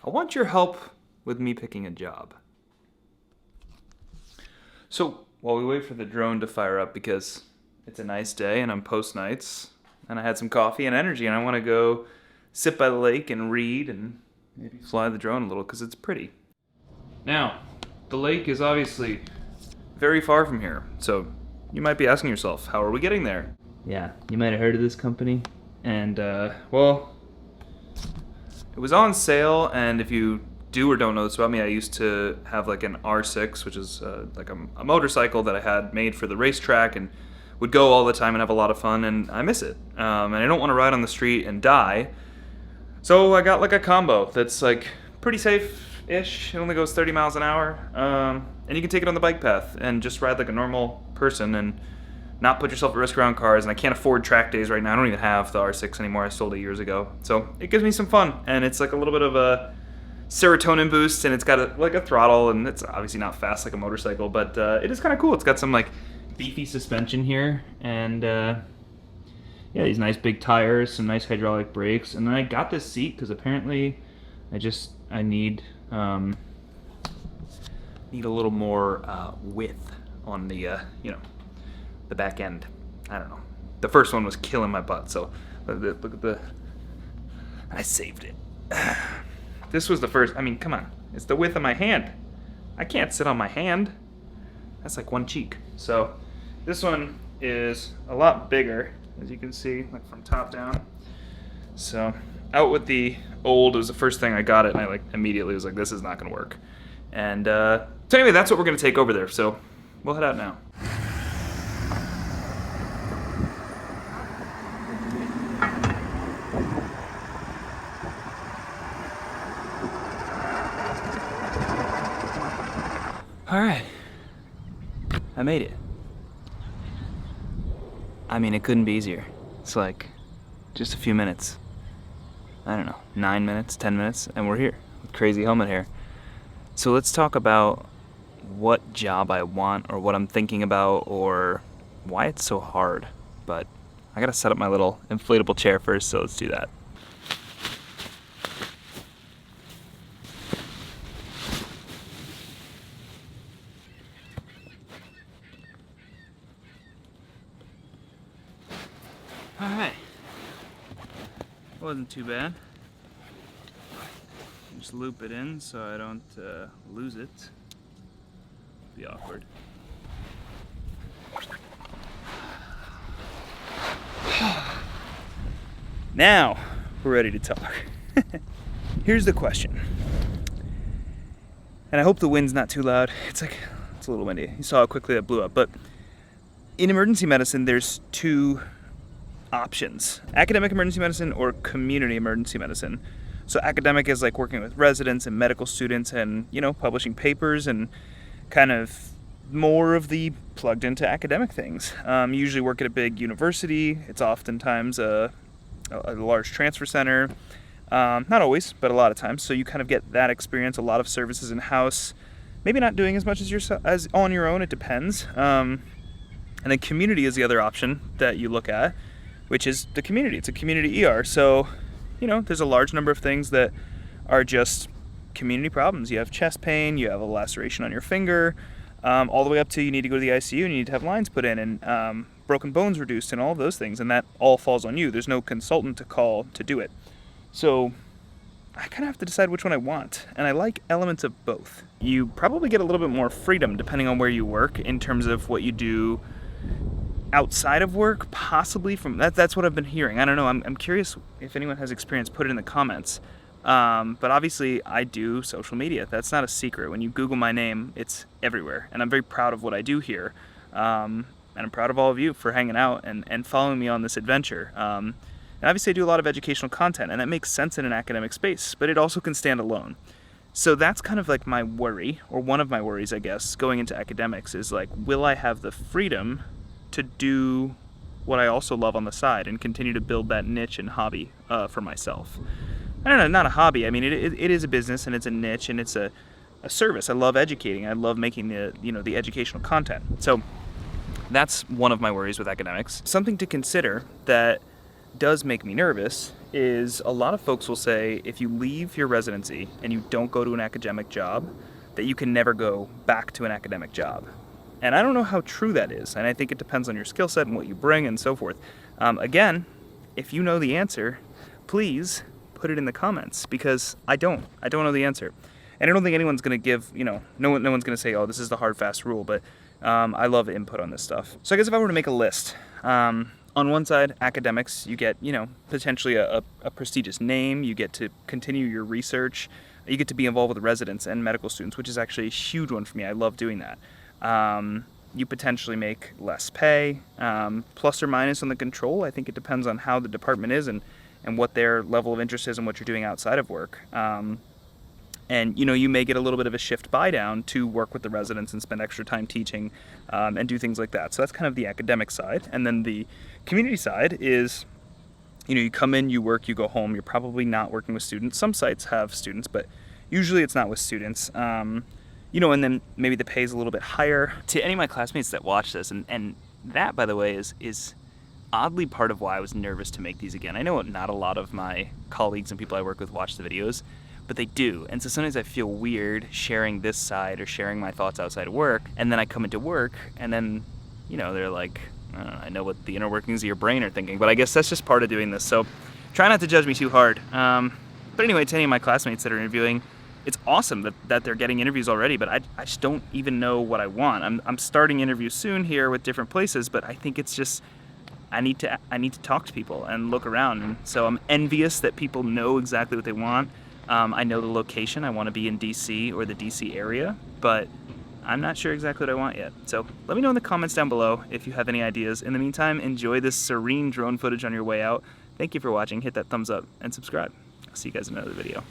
I want your help with me picking a job. So while we wait for the drone to fire up, because it's a nice day and I'm post nights and I had some coffee and energy and I want to go sit by the lake and read and maybe fly the drone a little because it's pretty. Now, the lake is obviously very far from here, so you might be asking yourself, how are we getting there? Yeah, you might have heard of this company, and well, it was on sale, and if you do or don't know this about me, I used to have like an R6, which is like a motorcycle that I had made for the racetrack and would go all the time and have a lot of fun, and I miss it. And I don't want to ride on the street and die, so I got like a combo that's like pretty safe-ish. It only goes 30 miles an hour, and you can take it on the bike path and just ride like a normal person and not put yourself at risk around cars. And I can't afford track days right now. I don't even have the R6 anymore. I sold it years ago. So it gives me some fun, and it's like a little bit of a serotonin boost, and it's got like a throttle, and it's obviously not fast like a motorcycle, but it is kind of cool. It's got some like beefy suspension here, and yeah, these nice big tires, some nice hydraulic brakes, and then I got this seat because apparently I need a little more width on the the back end. I don't know. The first one was killing my butt, so look at the. I saved it. This was the first. I mean, come on. It's the width of my hand. I can't sit on my hand. That's like one cheek. So this one is a lot bigger, as you can see, like from top down. So out with the old, it was the first thing I got it, and I like immediately was like, this is not going to work. And so anyway, that's what we're going to take over there. So we'll head out now. All right, I made it. I mean, it couldn't be easier. It's like just a few minutes. I don't know, 9 minutes, 10 minutes, and we're here with crazy helmet hair. So let's talk about what job I want, or what I'm thinking about, or why it's so hard. But I gotta set up my little inflatable chair first, so let's do that. All right, wasn't too bad. Just loop it in so I don't lose it. Be awkward. Now we're ready to talk. Here's the question, and I hope the wind's not too loud. It's a little windy. You saw how quickly that blew up. But in emergency medicine, there's two options: academic emergency medicine or community emergency medicine. So academic is like working with residents and medical students and, publishing papers and kind of more of the plugged into academic things. You usually work at a big university. It's oftentimes a large transfer center. Not always, but a lot of times. So you kind of get that experience, a lot of services in-house, maybe not doing as much as on your own. It depends. And then community is the other option that you look at, which is the community. It's a community ER. So, there's a large number of things that are just community problems. You have chest pain, you have a laceration on your finger, all the way up to you need to go to the ICU and you need to have lines put in and broken bones reduced and all of those things. And that all falls on you. There's no consultant to call to do it. So I kind of have to decide which one I want. And I like elements of both. You probably get a little bit more freedom depending on where you work in terms of what you do outside of work, possibly. From that's what I've been hearing. I don't know. I'm curious if anyone has experience. Put it in the comments. But obviously, I do social media. That's not a secret. When you Google my name, it's everywhere, and I'm very proud of what I do here. And I'm proud of all of you for hanging out and following me on this adventure. And obviously, I do a lot of educational content, and that makes sense in an academic space. But it also can stand alone. So that's kind of like my worry, or one of my worries, I guess, going into academics is like, will I have the freedom to do what I also love on the side and continue to build that niche and hobby for myself? I don't know, not a hobby. I mean, it is a business and it's a niche and it's a service. I love educating. I love making the educational content. So that's one of my worries with academics. Something to consider that does make me nervous is a lot of folks will say if you leave your residency and you don't go to an academic job, that you can never go back to an academic job. And I don't know how true that is, and I think it depends on your skill set and what you bring and so forth. Again, if you know the answer, please put it in the comments, because I don't know the answer. And I don't think anyone's going to give, no one's going to say, oh, this is the hard, fast rule, but I love input on this stuff. So I guess if I were to make a list, on one side, academics, you get, potentially a prestigious name, you get to continue your research, you get to be involved with residents and medical students, which is actually a huge one for me. I love doing that. You potentially make less pay, plus or minus on the control. I think it depends on how the department is and what their level of interest is and what you're doing outside of work. And you may get a little bit of a shift buy down to work with the residents and spend extra time teaching and do things like that. So that's kind of the academic side. And then the community side is, you come in, you work, you go home. You're probably not working with students. Some sites have students, but usually it's not with students. And then maybe the pay is a little bit higher. To any of my classmates that watch this, and that, by the way, is oddly part of why I was nervous to make these again. I know not a lot of my colleagues and people I work with watch the videos, but they do. And so sometimes I feel weird sharing this side or sharing my thoughts outside of work, and then I come into work, and then, they're like, I know what the inner workings of your brain are thinking, but I guess that's just part of doing this. So try not to judge me too hard. But anyway, to any of my classmates that are interviewing, it's awesome that they're getting interviews already, but I just don't even know what I want. I'm starting interviews soon here with different places, but I think it's just, I need to talk to people and look around. And so I'm envious that people know exactly what they want. I know the location. I want to be in DC or the DC area, but I'm not sure exactly what I want yet. So let me know in the comments down below if you have any ideas. In the meantime, enjoy this serene drone footage on your way out. Thank you for watching. Hit that thumbs up and subscribe. I'll see you guys in another video.